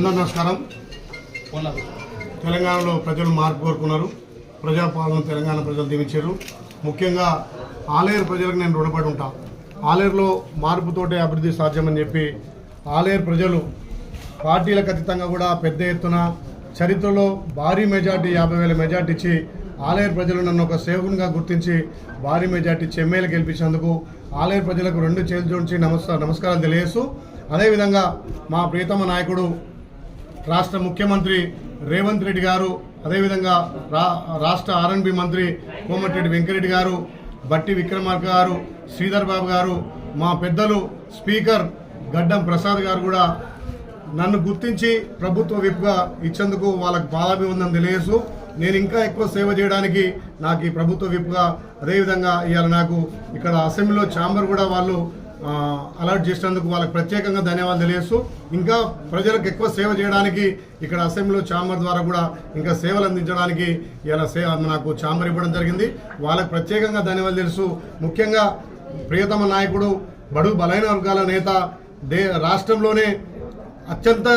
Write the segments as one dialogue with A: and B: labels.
A: నమస్కారం. తెలంగాణలో ప్రజలు మార్పు కోరుకున్నారు. ప్రజాపాలన తెలంగాణ ప్రజలు దీవించారు. ముఖ్యంగా ఆలేరు ప్రజలకు నేను రుణపడి ఉంటా. ఆలేరులో మార్పుతోటే అభివృద్ధి సాధ్యమని చెప్పి ఆలేరు ప్రజలు పార్టీలకు అతీతంగా కూడా పెద్ద ఎత్తున చరిత్రలో భారీ మెజార్టీ 50,000 మెజార్టీ ఇచ్చి ఆలేరు ప్రజలు నన్ను ఒక సేవకునిగా గుర్తించి భారీ మెజార్టీ ఇచ్చి ఎమ్మెల్యే గెలిపించినందుకు ఆలేరు ప్రజలకు 2 చేతులు జోడించి నమస్కారాలు తెలియజేస్తూ, అదేవిధంగా మా ప్రియతమ నాయకుడు రాష్ట్ర ముఖ్యమంత్రి రేవంత్ రెడ్డి గారు, అదేవిధంగా రాష్ట్ర R&B మంత్రి కోమటిరెడ్డి వెంకరెడ్డి గారు, బట్టి విక్రమార్క గారు, శ్రీధర్ బాబు గారు, మా పెద్దలు స్పీకర్ గడ్డం ప్రసాద్ గారు కూడా నన్ను గుర్తించి ప్రభుత్వ విప్గా ఇచ్చేందుకు వాళ్ళకు పాదాభివందనం తెలియజేస్తూ, నేను ఇంకా ఎక్కువ సేవ చేయడానికి నాకు ఈ ప్రభుత్వ విప్గా, అదేవిధంగా ఇవాళ నాకు ఇక్కడ అసెంబ్లీలో ఛాంబర్ కూడా వాళ్ళు అలర్ట్ చేసినందుకు వాళ్ళకి ప్రత్యేకంగా ధన్యవాదాలు తెలియజేస్తూ, ఇంకా ప్రజలకు ఎక్కువ సేవ చేయడానికి ఇక్కడ అసెంబ్లీలో ఛాంబర్ ద్వారా కూడా ఇంకా సేవలు అందించడానికి ఇలా నాకు ఛాంబర్ ఇవ్వడం జరిగింది. వాళ్ళకి ప్రత్యేకంగా ధన్యవాదాలు తెలుస్తూ, ముఖ్యంగా ప్రియతమ నాయకుడు బడుగు బలైన వర్గాల నేత రాష్ట్రంలోనే అత్యంత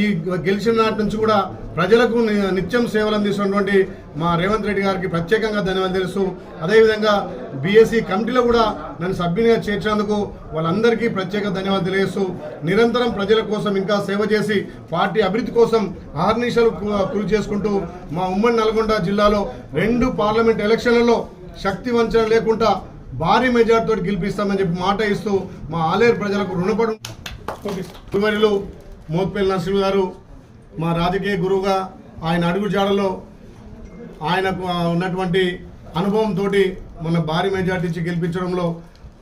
A: ఈ గెలిచిన నాటి నుంచి కూడా ప్రజలకు నిత్యం సేవలు అందిస్తున్నటువంటి మా రేవంత్ రెడ్డి గారికి ప్రత్యేకంగా ధన్యవాదాలు తెలుస్తూ, అదేవిధంగా బీఎస్సీ కమిటీలో కూడా నన్ను సభ్యునిగా చేర్చినందుకు వాళ్ళందరికీ ప్రత్యేక ధన్యవాదాలు తెలియజేస్తూ, నిరంతరం ప్రజల కోసం ఇంకా సేవ చేసి పార్టీ అభివృద్ధి కోసం ఆహర్నిశలు కృషి చేసుకుంటూ మా ఉమ్మడి నల్గొండ జిల్లాలో 2 పార్లమెంట్ ఎలక్షన్లలో శక్తి వంచన లేకుండా భారీ మెజార్టీతో గెలిపిస్తామని చెప్పి మాట ఇస్తూ మా ఆలేరు ప్రజలకు రుణపడి గురువరిలు మోత్పల్లి నరసింహ గారు మా రాజకీయ గురువుగా ఆయన అడుగు జాడలో ఆయనకు ఉన్నటువంటి అనుభవంతో మన భారీ మెజార్టీ ఇచ్చి గెలిపించడంలో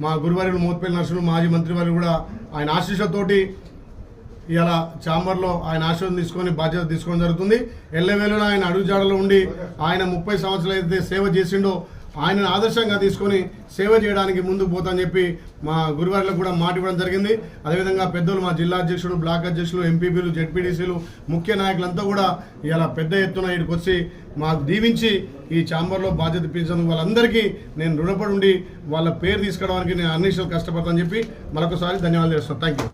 A: మా గురువారిలు మోత్పల్లి నరసింహ మాజీ మంత్రివారు కూడా ఆయన ఆశీస్సుతోటి ఇలా ఛాంబర్లో ఆయన ఆశీర్వాదం తీసుకొని బాధ్యత తీసుకోవడం జరుగుతుంది. ఎల్లవేళలో ఆయన అడుగు జాడలో ఉండి ఆయన 30 సంవత్సరాలు అయితే సేవ చేసిండో ఆయనను ఆదర్శంగా తీసుకొని సేవ చేయడానికి ముందుకు పోతామని చెప్పి మా గురువారికి కూడా మాట ఇవ్వడం జరిగింది. అదేవిధంగా పెద్దలు మా జిల్లా అధ్యక్షుడు, బ్లాక్ అధ్యక్షులు, ఎంపీపీలు, జెడ్పీటీసీలు, ముఖ్య నాయకులంతా కూడా ఇలా పెద్ద ఎత్తున ఇక్కడికి వచ్చి మాకు దీవించి ఈ ఛాంబర్లో బాధ్యత ఇప్పించినందుకు వాళ్ళందరికీ నేను రుణపడి ఉండి వాళ్ళ పేరు తీసుకోవడానికి నేను అన్నిషాలు కష్టపడతానని చెప్పి మరొకసారి ధన్యవాదాలు చేస్తాను. Thank you.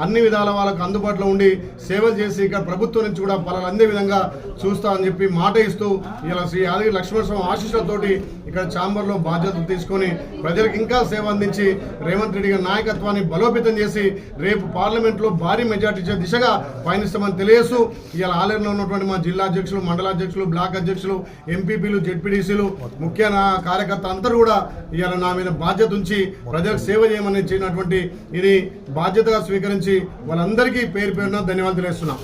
A: అన్ని విధాల వాళ్ళకు అందుబాటులో ఉండి సేవలు చేసి ఇక్కడ ప్రభుత్వం నుంచి కూడా వాళ్ళని అందే విధంగా చూస్తామని చెప్పి మాట ఇస్తూ ఇలా శ్రీ యాదగిరి లక్ష్మణస్వామి ఆశీస్సులతోటి ఇక్కడ ఛాంబర్లో బాధ్యతలు తీసుకొని ప్రజలకు ఇంకా సేవ అందించి రేవంత్ రెడ్డి గారి నాయకత్వాన్ని బలోపేతం చేసి రేపు పార్లమెంట్లో భారీ మెజార్టీ ఇచ్చే దిశగా పయనిస్తామని తెలియజేస్తూ, ఇలా ఆలేరులో ఉన్నటువంటి మా జిల్లా అధ్యక్షులు, మండలాధ్యక్షులు, బ్లాక్ అధ్యక్షులు, ఎంపీపీలు, జెడ్పీటీసీలు, ముఖ్య కార్యకర్తలు అందరూ కూడా ఇవాళ నా మీద బాధ్యత ఉంచి ప్రజలకు సేవ చేయమని ఇచ్చినటువంటి ఇది బాధ్యతగా స్వీకరించి వాళ్ళందరికీ పేరు పేరున ధన్యవాదాలు తెలియజేస్తున్నాం.